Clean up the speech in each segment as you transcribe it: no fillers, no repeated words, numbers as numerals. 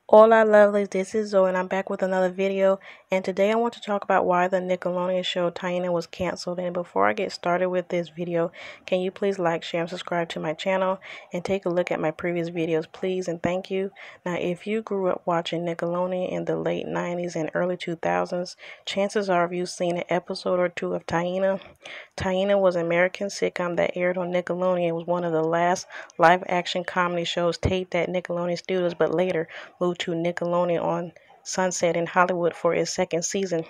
Hola lovelies, this is Zoe and I'm back with another video, and today I want to talk about why the Nickelodeon show Taina was canceled. And before I get started with this video, can you please like, share, and subscribe to my channel and take a look at my previous videos, please, and thank you. Now, if you grew up watching Nickelodeon in the late 90s and early 2000s, chances are you've seen an episode or two of Taina. Taina was an American sitcom that aired on Nickelodeon. It was one of the last live-action comedy shows taped at Nickelodeon Studios, but later moved to Nickelodeon on Sunset in Hollywood for its second season.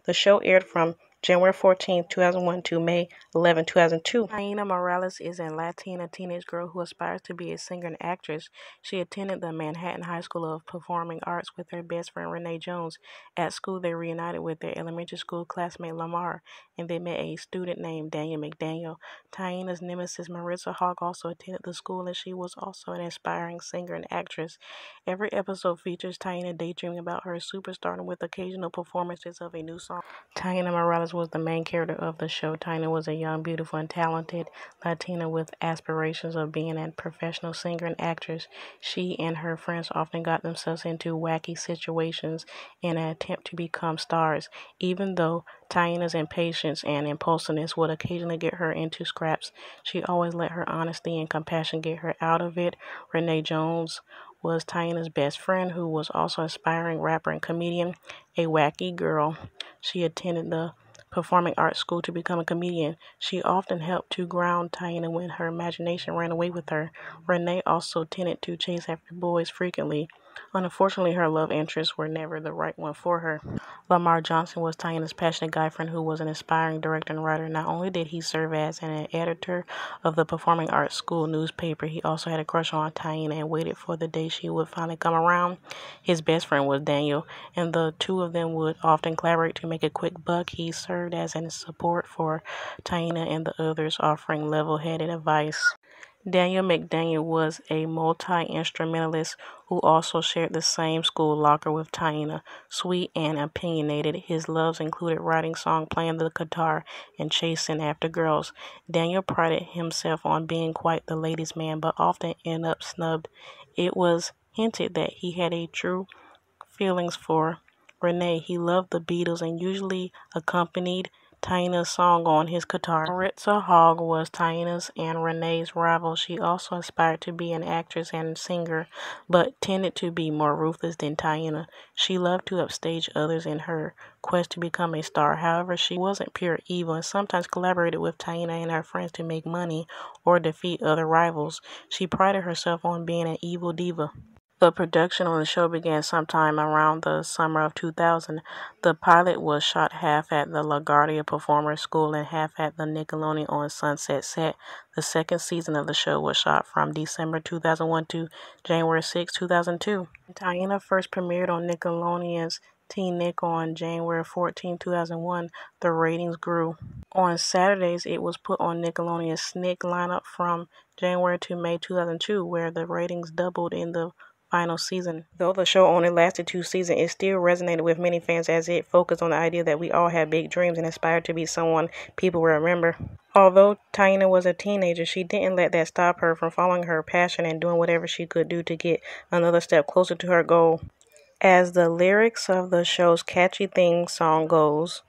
The show aired from January 14, 2001 to May 11, 2002. Taina Morales is a Latina teenage girl who aspires to be a singer and actress. She attended the Manhattan High School of Performing Arts with her best friend Renee Jones. At school, they reunited with their elementary school classmate Lamar, and they met a student named Daniel McDaniel. Taina's nemesis Marissa Hogg also attended the school, and she was also an aspiring singer and actress. Every episode features Taina daydreaming about her superstardom with occasional performances of a new song. Taina Morales was the main character of the show. Taina was a young, beautiful, and talented Latina with aspirations of being a professional singer and actress. She and her friends often got themselves into wacky situations in an attempt to become stars, even though Taina's impatience and impulsiveness would occasionally get her into scraps. She always let her honesty and compassion get her out of it. Renee Jones was Taina's best friend, who was also an aspiring rapper and comedian, a wacky girl. She attended the performing arts school to become a comedian. She often helped to ground Taina when her imagination ran away with her. Renee also tended to chase after boys frequently. Unfortunately, her love interests were never the right one for her. Lamar Johnson was Taina's passionate guy friend who was an aspiring director and writer. Not only did he serve as an editor of the Performing Arts School newspaper, he also had a crush on Taina and waited for the day she would finally come around. His best friend was Daniel, and the two of them would often collaborate to make a quick buck. He served as a support for Taina and the others, offering level-headed advice. Daniel McDaniel was a multi-instrumentalist who also shared the same school locker with Taina. Sweet and opinionated, his loves included writing songs, playing the guitar, and chasing after girls. Daniel prided himself on being quite the ladies' man, but often ended up snubbed. It was hinted that he had a true feelings for Renee. He loved the Beatles and usually accompanied Taina's song on his guitar. Marissa Hogg was Taina's and Renee's rival. She also aspired to be an actress and singer, but tended to be more ruthless than Taina. She loved to upstage others in her quest to become a star. However, she wasn't pure evil and sometimes collaborated with Taina and her friends to make money or defeat other rivals. She prided herself on being an evil diva. The production on the show began sometime around the summer of 2000. The pilot was shot half at the LaGuardia Performers School and half at the Nickelodeon on Sunset set. The second season of the show was shot from December 2001 to January 6, 2002. Taina first premiered on Nickelodeon's Teen Nick on January 14, 2001. The ratings grew. On Saturdays, it was put on Nickelodeon's Snick lineup from January to May 2002, where the ratings doubled in the final season. Though the show only lasted 2 seasons, it still resonated with many fans as it focused on the idea that we all have big dreams and aspire to be someone people will remember. Although Taina was a teenager, she didn't let that stop her from following her passion and doing whatever she could do to get another step closer to her goal. As the lyrics of the show's catchy theme song goes,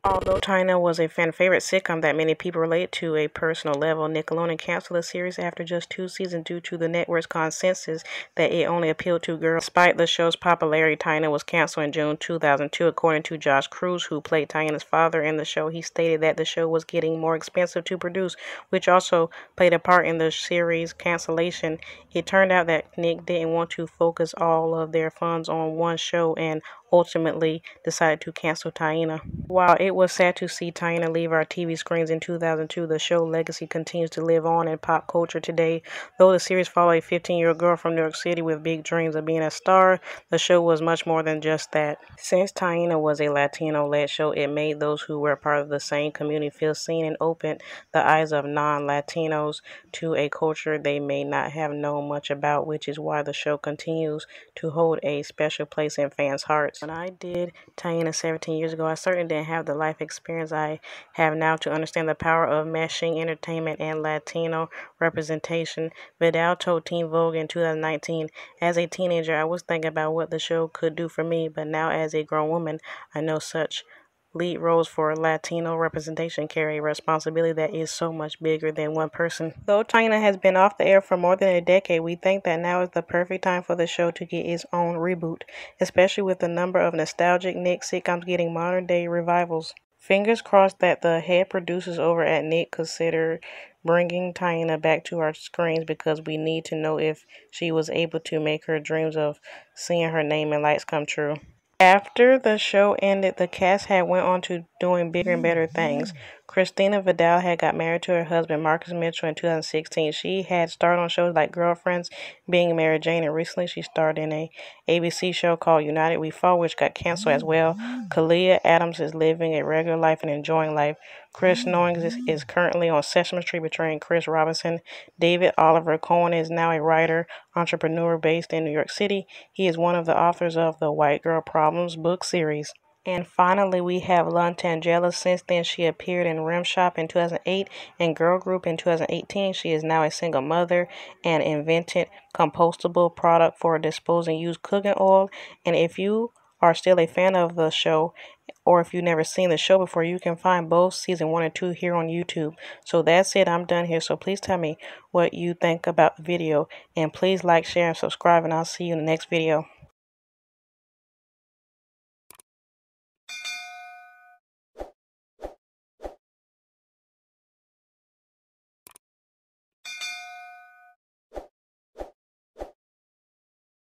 although Taina was a fan-favorite sitcom that many people relate to a personal level, Nickelodeon canceled the series after just 2 seasons due to the network's consensus that it only appealed to girls. Despite the show's popularity, Taina was canceled in June 2002. According to Josh Cruz, who played Taina's father in the show, he stated that the show was getting more expensive to produce, which also played a part in the series' cancellation. It turned out that Nick didn't want to focus all of their funds on one show and ultimately decided to cancel Taina. While it was sad to see Taina leave our TV screens in 2002, the show legacy continues to live on in pop culture today. Though the series followed a 15-year-old girl from New York City with big dreams of being a star, the show was much more than just that. Since Taina was a Latino-led show, it made those who were part of the same community feel seen and opened the eyes of non-Latinos to a culture they may not have known much about, which is why the show continues to hold a special place in fans' hearts. When I did Taina 17 years ago, I certainly didn't have the life experience I have now to understand the power of meshing entertainment and Latino representation. Vidal told Teen Vogue in 2019, "As a teenager, I was thinking about what the show could do for me, but now as a grown woman, I know such lead roles for Latino representation carry a responsibility that is so much bigger than one person." Though Taina has been off the air for more than a decade, we think that now is the perfect time for the show to get its own reboot, especially with the number of nostalgic Nick sitcoms getting modern-day revivals. Fingers crossed that the head producers over at Nick consider bringing Taina back to our screens, because we need to know if she was able to make her dreams of seeing her name in lights come true. After the show ended, the cast had went on to doing bigger and better things. Christina Vidal had got married to her husband Marcus Mitchell in 2016. She had starred on shows like Girlfriends, Being Mary Jane, and recently she starred in a ABC show called United We Fall, which got canceled as well. Kalia Adams is living a regular life and enjoying life. Chris Knowings is currently on Sesame Street portraying Chris Robinson. David Oliver Cohen is now a writer, entrepreneur based in New York City. He is one of the authors of the White Girl Problems book series. And finally, we have Lon Tangela. Since then, she appeared in Rim Shop in 2008 and Girl Group in 2018. She is now a single mother and invented compostable product for disposing used cooking oil. And if you are still a fan of the show, or if you've never seen the show before, you can find both season 1 and 2 here on YouTube. So that's it. I'm done here. So please tell me what you think about the video. And please like, share, and subscribe. And I'll see you in the next video.